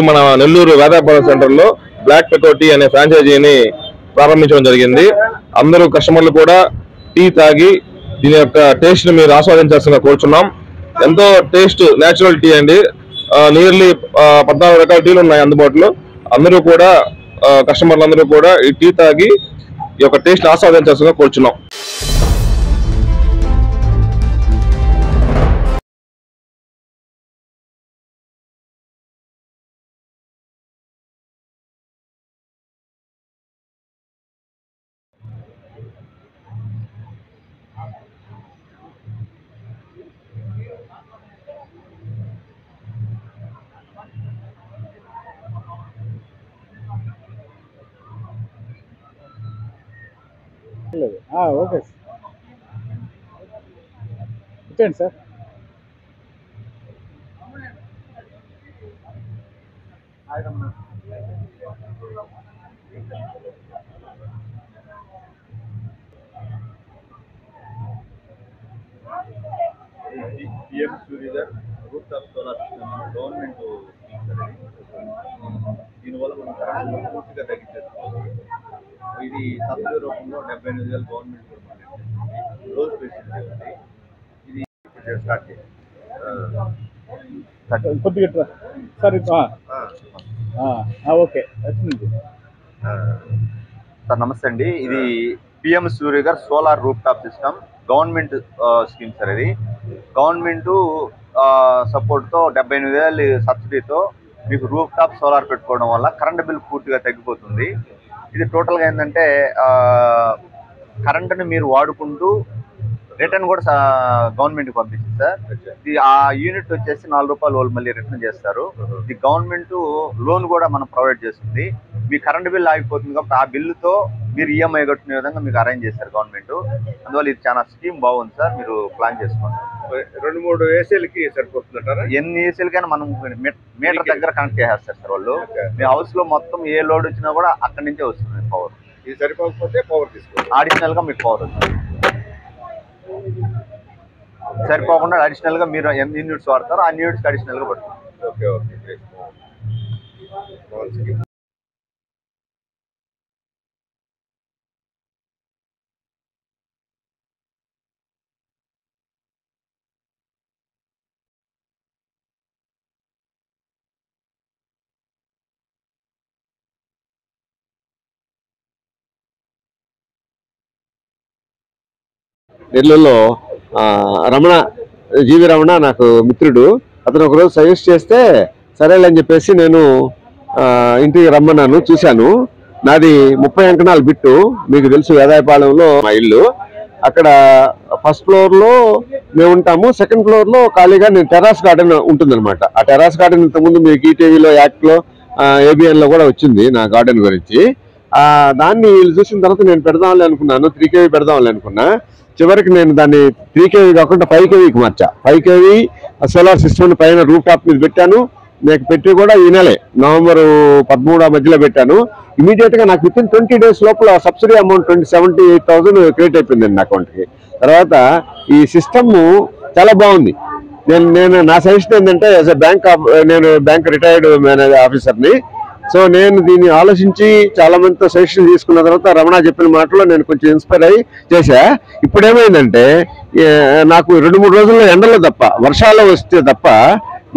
మన నెల్లూరు వేదాయపాలెం సెంటర్ లో black పెకో tea అనే ఫ్రాంచైజీని ప్రారంభించడం జరిగింది. అందరూ కస్టమర్లు కూడా టీ తాగి దీని యొక్క టేస్ట్ ని మీరు ఆస్వాదించాల్సిందిగా కోరుచున్నాం. ఎంతో టేస్ట్ నేచురల్ టీ అండి. నియర్లీ 14 రకాల టీలు ఉన్నాయి అందుబాటులో. అందరూ కూడా కస్టమర్లు అందరూ కూడా ఈ టీ తాగి ఈ యొక్క టేస్ట్ ఆస్వాదించాల్సిందిగా కోరుచున్నాం. ఓకే ఇచ్చేయండి sir. PM Surya rooftop solar system government దీనివల్ల మనం కరెంట్ పూర్తిగా తగ్గించేస్తాం. ఇది సబ్సిడీ రూపంలో 78,000 గవర్నమెంట్ రోజు ఫెసిలిటీ ఉంది. ఇది స్టార్ట్ కొద్దిగా సార్ ఓకే వచ్చింది సార్. నమస్తే అండి. ఇది PM సూర్య గారు solar roof top system government scheme sir. ఇది గవర్నమెంట్ సపోర్ట్తో 78,000 సబ్సిడీతో మీకు రూఫ్ టాప్ సోలార్ పెట్టుకోవడం వల్ల కరెంట్ బిల్ పూర్తిగా తగ్గిపోతుంది. ఇది టోటల్గా ఏంటంటే కరెంటుని మీరు వాడుకుంటూ రిటర్న్ కూడా గవర్నమెంట్కి పంపిస్తుంది సార్. ఇది ఆ యూనిట్ వచ్చేసి 4 రూపాయలు వాళ్ళు మళ్ళీ రిటర్న్ చేస్తారు. ఇది గవర్నమెంట్ లోన్ కూడా మనం ప్రొవైడ్ చేస్తుంది. మీ కరెంట్ బిల్ ఆగిపోతుంది కాబట్టి ఆ బిల్లుతో మీరు ఈఎంఐ కట్టుకునే విధంగా మీకు అరేంజ్ చేస్తారు గవర్నమెంట్. అందువల్ల ఇది చాలా స్కీమ్ బాగుంది సార్. మీరు ప్లాన్ చేసుకోండి. 2-3 ఏసీలకి సరిపోతుందంటారా? ఎన్ని ఏసీలకైనా మనం మీటర్ దగ్గర కనెక్ట్ చేసేస్తారు సార్ వాళ్ళు. మీ హౌస్ లో మొత్తం ఏ లోడ్ వచ్చినా కూడా అక్కడి నుంచే వస్తుంది పవర్. ఇది సరిపోకపోతే పవర్ తీసుకోవాలి. అడిషనల్ గా మీకు పవర్ వస్తుంది. సరిపోకుండా అడిషనల్ గా మీరు ఎన్ని యూనిట్స్ వాడతారో ఆ యూనిట్స్ అడిషనల్ గా పడుతుంది. Okay okay. నెల్లూరులో జీవి రమణ నాకు మిత్రుడు. అతను ఒకరోజు సజెస్ట్ చేస్తే సరేలేని చెప్పేసి నేను ఇంటికి రమ్మన్నాను. చూశాను. నాది 30 అంకణాల బిట్టు. మీకు తెలుసు వేదాయపాలెంలో మా ఇల్లు. అక్కడ ఫస్ట్ ఫ్లోర్లో మేము ఉంటాము. సెకండ్ ఫ్లోర్లో ఖాళీగా నేను టెర్రాస్ గార్డెన్ ఉంటుందన్నమాట. ఆ టెర్రాస్ గార్డెన్ ఇంతకుముందు మీకు ఈటీవీలో యాక్ట్లో ABNలో కూడా వచ్చింది నా గార్డెన్ గురించి. దాన్ని వీళ్ళు చూసిన తర్వాత నేను పెడదామని అనుకున్నాను. 3 kV పెడదామని అనుకున్నా. చివరికి నేను దాన్ని 3 kV కాకుండా 5 kVకి మార్చా. 5 kV సోలార్ సిస్టమ్ పైన రూఫ్ టాప్ మీద పెట్టాను. నాకు పెట్టి కూడా ఈ నెలే November 13 మధ్యలో పెట్టాను. ఇమీడియట్ గా నాకు విత్ ఇన్ 20 days లోపల సబ్సిడీ అమౌంట్ 78,000 క్రియేట్ అయిపోయింది నా అకౌంట్కి. తర్వాత ఈ సిస్టమ్ చాలా బాగుంది. నేను నా సజెషన్ ఏంటంటే నేను బ్యాంక్ రిటైర్డ్ మేనేజర్ ఆఫీసర్ని. సో నేను దీన్ని ఆలోచించి చాలా మందితో సజెషన్ తీసుకున్న తర్వాత రమణ చెప్పిన మాటలో నేను కొంచెం ఇన్స్పైర్ అయ్యి చేశా. ఇప్పుడు ఏమైందంటే నాకు 2-3 రోజుల్లో ఎండలో తప్ప వర్షాలు వస్తే తప్ప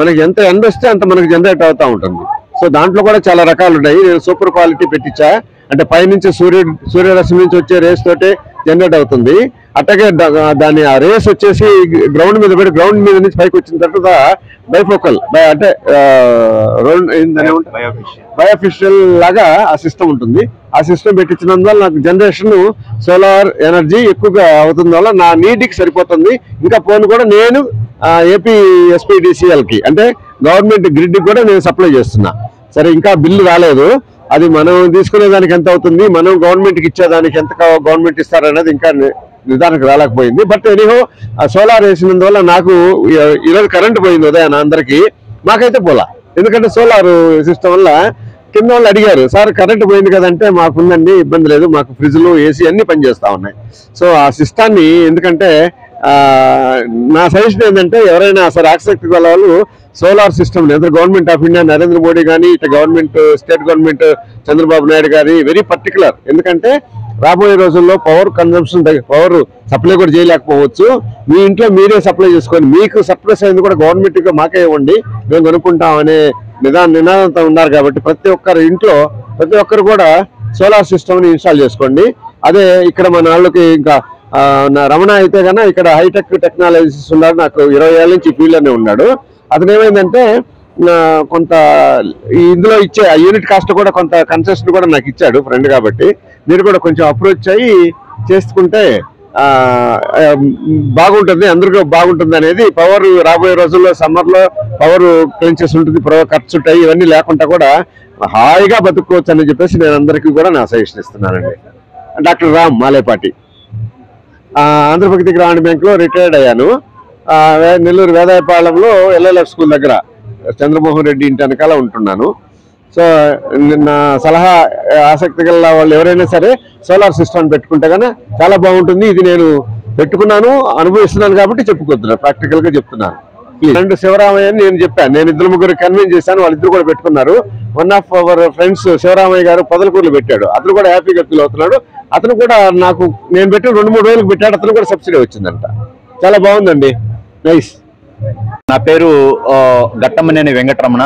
మనకి ఎంత ఎండ వస్తే అంత మనకి జనరేట్ అవుతూ ఉంటుంది. సో దాంట్లో కూడా చాలా రకాలు ఉన్నాయి. నేను సూపర్ క్వాలిటీ పెట్టించా. అంటే పైనుంచి సూర్యరశ్మి నుంచి వచ్చే రేస్ తోటే జనరేట్ అవుతుంది. అట్టగే దాని ఆ రేస్ వచ్చేసి గ్రౌండ్ మీద పెట్టి గ్రౌండ్ మీద నుంచి పైకి వచ్చిన తర్వాత బైఫోకల్ అంటే బయోఫిషియల్ లాగా ఆ సిస్టమ్ ఉంటుంది. ఆ సిస్టమ్ పెట్టించినందువల్ల నాకు జనరేషన్ సోలార్ ఎనర్జీ ఎక్కువగా అవుతుంది వల్ల నా నీటికి సరిపోతుంది. ఇంకా ఫోన్ కూడా నేను ఏపీ SPDCLకి అంటే గవర్నమెంట్ గ్రిడ్కి కూడా నేను సప్లై చేస్తున్నా. సరే ఇంకా బిల్లు రాలేదు. అది మనం తీసుకునే దానికి ఎంత అవుతుంది, మనం గవర్నమెంట్కి ఇచ్చేదానికి ఎంత గవర్నమెంట్ ఇస్తారనేది ఇంకా నిర్ధారణకు రాలేకపోయింది. బట్ ఎనీహో సోలార్ వేసినందువల్ల నాకు ఈరోజు కరెంట్ పోయింది ఉదయాన అందరికీ. మాకైతే పోలా. ఎందుకంటే సోలార్ సిస్టమ్ వల్ల కింద వాళ్ళు అడిగారు, సార్ కరెంట్ పోయింది కదంటే మాకుందండి, ఇబ్బంది లేదు, మాకు ఫ్రిడ్జ్లు AC అన్ని పనిచేస్తూ ఉన్నాయి. సో ఆ సిస్టాన్ని ఎందుకంటే నా సజెషన్ ఏంటంటే ఎవరైనా సరే ఆసక్తి గల వాళ్ళు solar system government of India Narendra Modi కానీ ఇట్లా government state government Chandrababu Naidu గారి వెరీ పర్టికులర్. ఎందుకంటే రాబోయే రోజుల్లో పవర్ కన్జంప్షన్ పవర్ సప్లై కూడా చేయలేకపోవచ్చు. మీ ఇంట్లో మీరే సప్లై చేసుకొని మీకు సప్లైస్ అయింది కూడా గవర్నమెంట్గా మాకే ఇవ్వండి, మేము కొనుక్కుంటాం అనే నినాదంతో ఉన్నారు. కాబట్టి ప్రతి ఒక్కరి ఇంట్లో ప్రతి ఒక్కరు కూడా సోలార్ సిస్టమ్ని ఇన్స్టాల్ చేసుకోండి. అదే ఇక్కడ మన వాళ్ళకి ఇంకా రమణ అయితే కన్నా ఇక్కడ హైటెక్ టెక్నాలజీస్ ఉన్నాడు. నాకు 20 ఏళ్ళ నుంచి ఫీల్డ్లోనే ఉన్నాడు. అతను ఏమైందంటే కొంత ఇందులో ఇచ్చే యూనిట్ కాస్ట్ కూడా కొంత కన్సెషన్ కూడా నాకు ఇచ్చాడు ఫ్రెండ్. కాబట్టి మీరు కూడా కొంచెం అప్రోచ్ అయ్యి చేసుకుంటే బాగుంటుంది, అందరికీ బాగుంటుంది అనేది. పవర్ రాబోయే రోజుల్లో సమ్మర్లో పవర్ క్లెంచెస్ ఉంటుంది, ఖర్చు ఉంటాయి, ఇవన్నీ లేకుండా కూడా హాయిగా బతుక్కోవచ్చు అని చెప్పేసి నేను అందరికీ కూడా నా సజెషన్ ఇస్తున్నానండి. డాక్టర్ రామ్ మాలేపాటి, ఆంధ్రప్రగతి గ్రామీణ బ్యాంకులో రిటైర్డ్ అయ్యాను. నెల్లూరు వేదాయపాలెంలో ఎల్ఎల్ఎఫ్ స్కూల్ దగ్గర చంద్రమోహన్ రెడ్డి ఇంటి వెనకాల ఉంటున్నాను. సో నా సలహా ఆసక్తి గల వాళ్ళు ఎవరైనా సరే సోలార్ సిస్టమ్ పెట్టుకుంటే కన్నా చాలా బాగుంటుంది. ఇది నేను పెట్టుకున్నాను, అనుభవిస్తున్నాను కాబట్టి చెప్పుకుంటున్నాను, ప్రాక్టికల్గా చెప్తున్నాను. ఫ్రెండ్ శివరామయ్య అని నేను చెప్పాను, నేను 2-3 కన్విన్స్ చేశాను, వాళ్ళిద్దరు కూడా పెట్టుకున్నారు. One of our friends Sivaramayya garu పొదలకూరులో పెట్టాడు, అతను కూడా హ్యాపీగా ఫీల్ అవుతున్నాడు. అతను కూడా నాకు నేను పెట్టి 2-3 వేలకు పెట్టాడు, అతను కూడా సబ్సిడీ వచ్చిందంట. చాలా బాగుందండి, నైస్. నా పేరు గట్టమనేని వెంకటరమణ,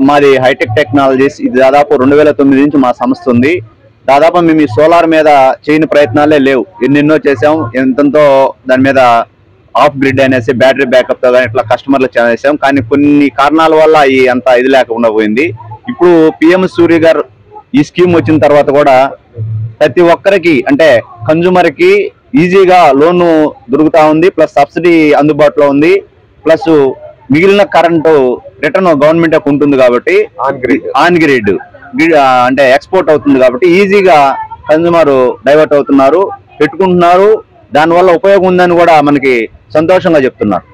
మాది హైటెక్ టెక్నాలజీస్. ఇది దాదాపు 2009 నుంచి మా సంస్థ ఉంది. దాదాపు మేము ఈ సోలార్ మీద చేయని ప్రయత్నాలే లేవు, ఎన్నెన్నో చేసాం. ఎంతో దాని మీద ఆఫ్ గ్రిడ్ అనేసి బ్యాటరీ బ్యాకప్ తో కానీ ఇట్లా కస్టమర్లు చేసాం. కానీ కొన్ని కారణాల వల్ల ఈ అంత ఇది లేకుండా పోయింది. ఇప్పుడు పిఎం సూర్య గారు ఈ స్కీమ్ వచ్చిన తర్వాత కూడా ప్రతి ఒక్కరికి అంటే కన్జ్యూమర్ కి ఈజీగా లోన్ దొరుకుతా ఉంది, ప్లస్ సబ్సిడీ అందుబాటులో ఉంది, ప్లస్ మిగిలిన కరెంటు రిటర్న్ గవర్నమెంట్ ఉంటుంది కాబట్టి ఆన్ గ్రిడ్ అంటే ఎక్స్పోర్ట్ అవుతుంది కాబట్టి ఈజీగా కన్జ్యూమర్ డైవర్ట్ అవుతున్నారు, పెట్టుకుంటున్నారు. దానివల్ల ఉపయోగం ఉందని కూడా మనకి సంతోషంగా చెప్తున్నారు.